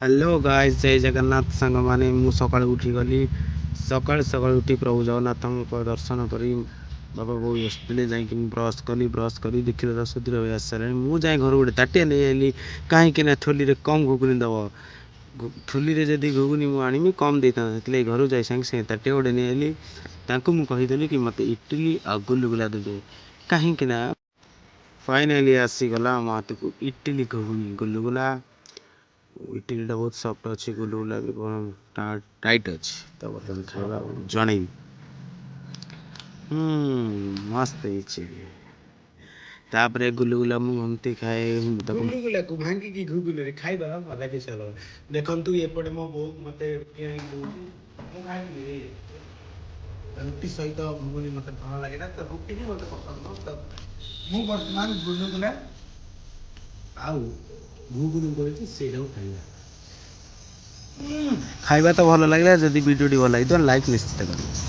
Hello guys जय जगन्नाथ सांग माने मु सकाळ उठी गली सकाळ सकाळ उठी प्रभु जगन्नाथ दर्शन करी बाबा बो बसते जाकि ब्रश करी देखिले दशदी आस मु जाए घर गोटे ताटिया नहीं आइली कहीं थोली कम घुगुनी दब थोली जदि घुगुनी मुझे आनी कम देता घर जाए सागे सागे ताटिया गोटे नहीं आइली मुझेदेली कि मत इटली आ गुलगुला देते कहीं फाइनाली आसीगला मो हाथ को इटली घुगुनी गुलगुला इटलीटा बहुत सफ्ट अच्छी गुलगुला भी टाइट अच्छी तो बर्तन खाଇବା जन मस्त तापर गुलगुला मुझे खाए गुलगुला को भांगी घुगुले खाईदा मजा कि चलो देखु एपटे मो बो मत रुटी सहित घुगुनी मत भल लगे तो रुटी भी मत पसंद तो मु बर्तमान गुलगुला आउ घुगुनी बोलती सेटा खाଇବା खाଇବା तो भल लगे जदि वीडियो भल लगी तो लाइक निश्चित करें।